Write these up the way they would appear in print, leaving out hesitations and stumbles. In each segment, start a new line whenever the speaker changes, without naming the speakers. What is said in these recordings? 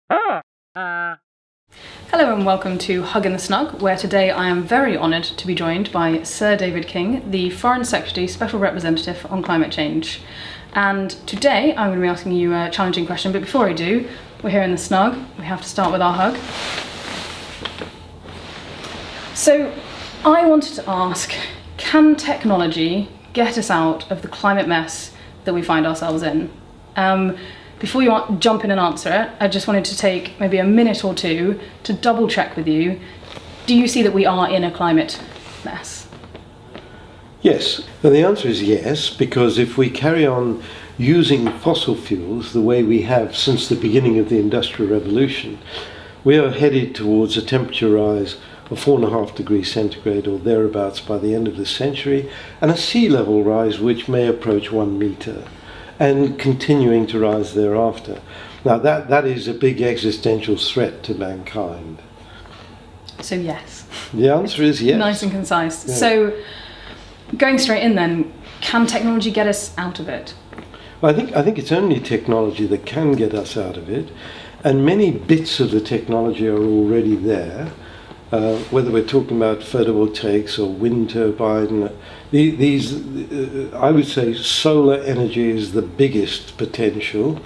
Hello and welcome to Hug in the Snug, where today I am very honoured to be joined by Sir David King, the Foreign Secretary Special Representative on Climate Change. And today I'm going to be asking you a challenging question, but before I do, we're here in the Snug, we have to start with our hug. So I wanted to ask, can technology get us out of the climate mess that we find ourselves in? Before you jump in and answer it, I just wanted to take maybe a minute or two to double check with you. Do you see that we are in a climate mess?
Yes. Well, the answer is yes, because if we carry on using fossil fuels the way we have since the beginning of the Industrial Revolution, we are headed towards a temperature rise of 4.5 degrees centigrade or thereabouts by the end of the century, and a sea level rise which may approach 1 metre. And continuing to rise thereafter. Now that is a big existential threat to mankind.
So yes.
The answer is yes.
Nice and concise.
Yeah.
So going straight in then, can technology get us out of it?
Well, I think it's only technology that can get us out of it, and many bits of the technology are already there. Whether we're talking about photovoltaics or wind turbine, I would say solar energy is the biggest potential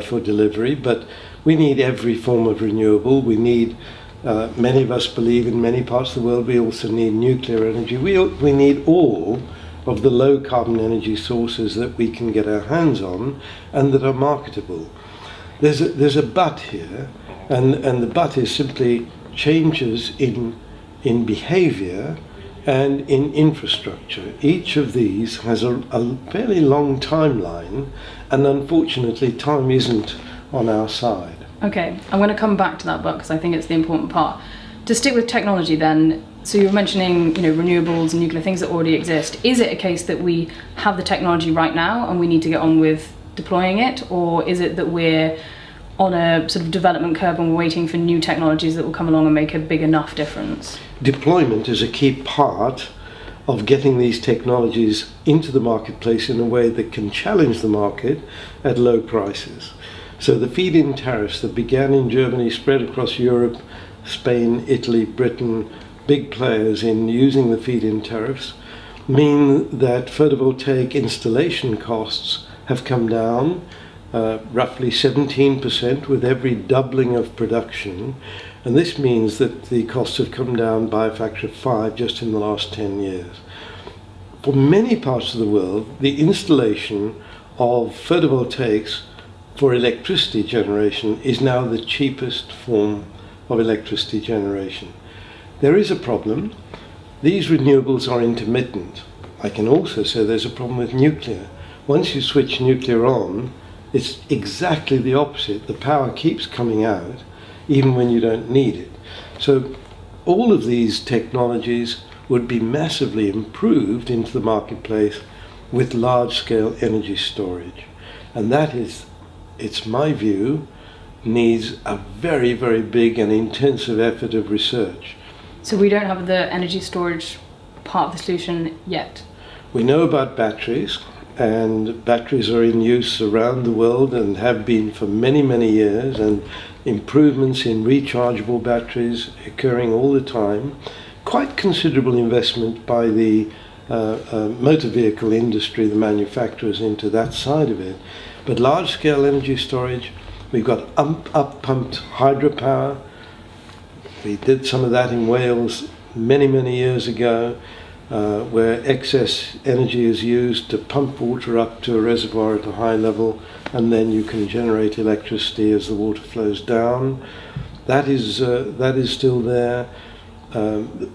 for delivery, but we need every form of renewable. We need, many of us believe in many parts of the world, we also need nuclear energy. We need all of the low carbon energy sources that we can get our hands on and that are marketable. There's a but here, and the but is simply changes in behavior and in infrastructure. Each of these has a fairly long timeline, and unfortunately time isn't on our side.
Okay, I'm going to come back to that but because I think it's the important part. To stick with technology then, so you were mentioning renewables and nuclear, things that already exist. Is it a case that we have the technology right now and we need to get on with deploying it, or is it that we're on a sort of development curve and we're waiting for new technologies that will come along and make a big enough difference?
Deployment is a key part of getting these technologies into the marketplace in a way that can challenge the market at low prices. So the feed-in tariffs that began in Germany, spread across Europe, Spain, Italy, Britain, big players in using the feed-in tariffs, mean that photovoltaic installation costs have come down roughly 17% with every doubling of production, and this means that the costs have come down by a factor of 5 just in the last 10 years. For many parts of the world, the installation of photovoltaics for electricity generation is now the cheapest form of electricity generation. There is a problem. These renewables are intermittent. I can also say there's a problem with nuclear. Once you switch nuclear on, it's exactly the opposite. The power keeps coming out even when you don't need it. So all of these technologies would be massively improved into the marketplace with large-scale energy storage. And that is, it's my view, needs a very, very big and intensive effort of research.
So we don't have the energy storage part of the solution yet?
We know about batteries, and batteries are in use around the world and have been for many, many years, and improvements in rechargeable batteries occurring all the time. Quite considerable investment by the motor vehicle industry, the manufacturers, into that side of it. But large-scale energy storage, we've got up-pumped hydropower. We did some of that in Wales many, many years ago. Where excess energy is used to pump water up to a reservoir at a high level, and then you can generate electricity as the water flows down. That is still there.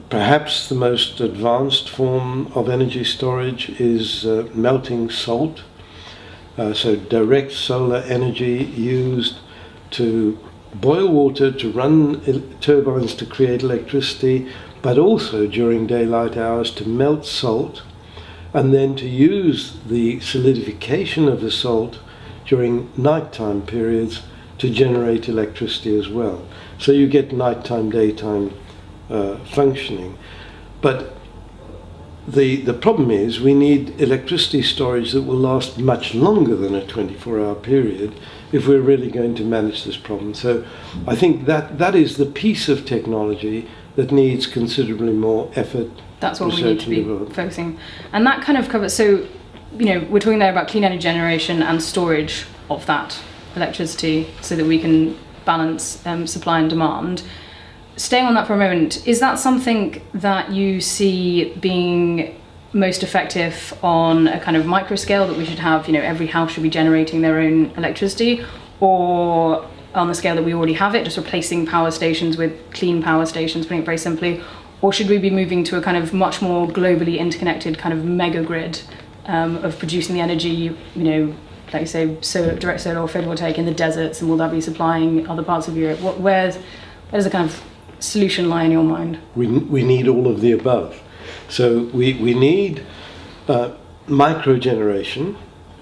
Perhaps the most advanced form of energy storage is melting salt. So direct solar energy used to boil water to run turbines to create electricity, but also during daylight hours to melt salt, and then to use the solidification of the salt during nighttime periods to generate electricity as well. So you get nighttime, daytime functioning. But the problem is we need electricity storage that will last much longer than a 24-hour period, if we're really going to manage this problem. So I think that is the piece of technology that needs considerably more effort.
That's what we need to be focusing. And that kind of covers, so, we're talking there about clean energy generation and storage of that electricity so that we can balance supply and demand. Staying on that for a moment, is that something that you see being most effective on a kind of micro scale, that we should have, every house should be generating their own electricity, or on the scale that we already have it, just replacing power stations with clean power stations, putting it very simply, or should we be moving to a kind of much more globally interconnected kind of mega grid of producing the energy, like you say, direct solar or photovoltaic in the deserts, and will that be supplying other parts of Europe? Where does the kind of solution lie in your mind?
We need all of the above. So we need micro generation,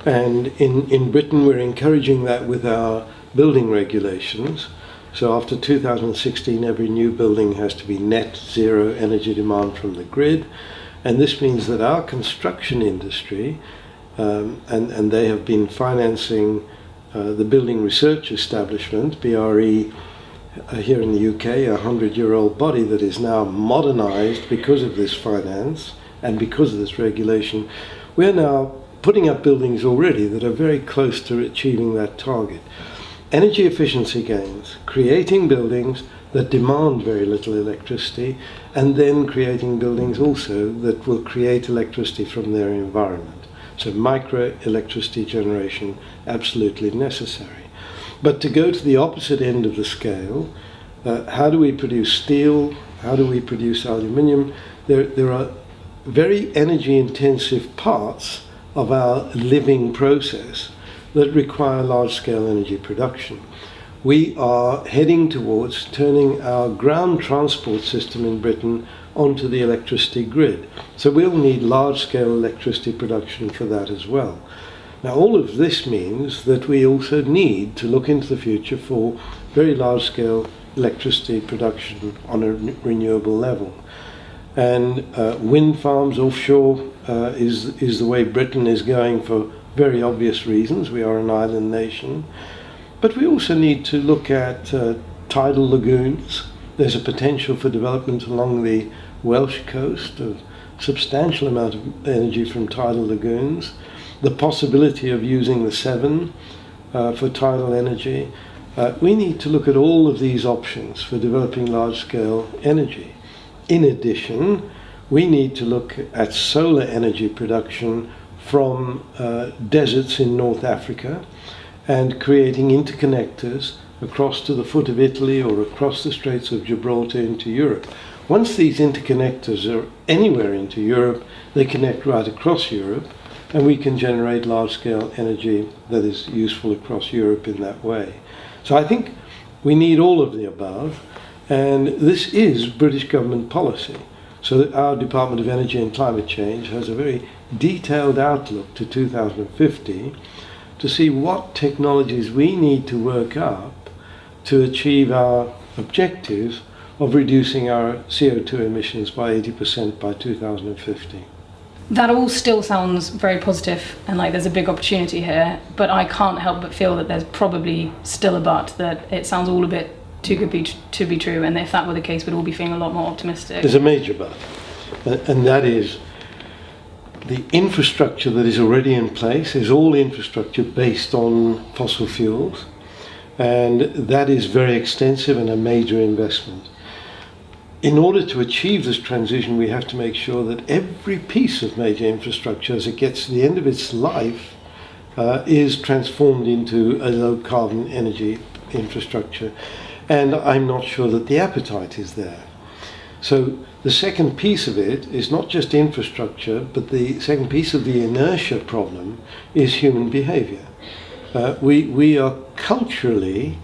and in Britain we're encouraging that with our building regulations. So after 2016, every new building has to be net zero energy demand from the grid, and this means that our construction industry, and they have been financing the Building Research Establishment, BRE, here in the UK, a 100-year-old body that is now modernized because of this finance and because of this regulation. We're now putting up buildings already that are very close to achieving that target. Energy efficiency gains, creating buildings that demand very little electricity, and then creating buildings also that will create electricity from their environment. So micro electricity generation, absolutely necessary. But to go to the opposite end of the scale, how do we produce steel? How do we produce aluminium? There are very energy intensive parts of our living process that require large-scale energy production. We are heading towards turning our ground transport system in Britain onto the electricity grid. So we'll need large-scale electricity production for that as well. Now, all of this means that we also need to look into the future for very large-scale electricity production on a renewable level. And wind farms offshore is the way Britain is going for very obvious reasons. We are an island nation. But we also need to look at tidal lagoons. There's a potential for development along the Welsh coast of substantial amount of energy from tidal lagoons. The possibility of using the Severn for tidal energy. We need to look at all of these options for developing large-scale energy. In addition, we need to look at solar energy production from deserts in North Africa and creating interconnectors across to the foot of Italy or across the Straits of Gibraltar into Europe. Once these interconnectors are anywhere into Europe, they connect right across Europe, and we can generate large-scale energy that is useful across Europe in that way. So I think we need all of the above, and this is British government policy. So that our Department of Energy and Climate Change has a very detailed outlook to 2050 to see what technologies we need to work up to achieve our objectives of reducing our CO2 emissions by 80% by 2050.
That all still sounds very positive and like there's a big opportunity here, but I can't help but feel that there's probably still a but, that it sounds all a bit too good to be true, and if that were the case, we'd all be feeling a lot more optimistic.
There's a major but, and that is the infrastructure that is already in place is all infrastructure based on fossil fuels, and that is very extensive and a major investment. In order to achieve this transition, we have to make sure that every piece of major infrastructure, as it gets to the end of its life, is transformed into a low-carbon energy infrastructure. And I'm not sure that the appetite is there. So the second piece of it is not just infrastructure, but the second piece of the inertia problem is human behavior. We are culturally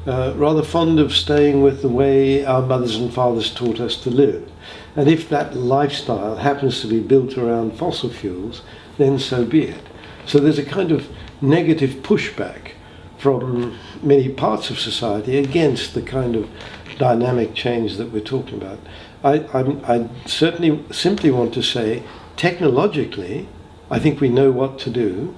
rather fond of staying with the way our mothers and fathers taught us to live. And if that lifestyle happens to be built around fossil fuels, then so be it. So there's a kind of negative pushback from many parts of society against the kind of dynamic change that we're talking about. I certainly simply want to say, technologically, I think we know what to do.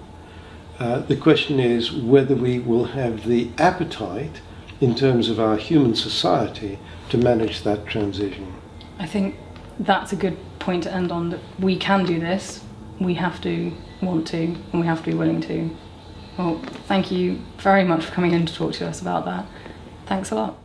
The question is whether we will have the appetite in terms of our human society to manage that transition.
I think that's a good point to end on, that we can do this, we have to want to, and we have to be willing to. Well, thank you very much for coming in to talk to us about that. Thanks a lot.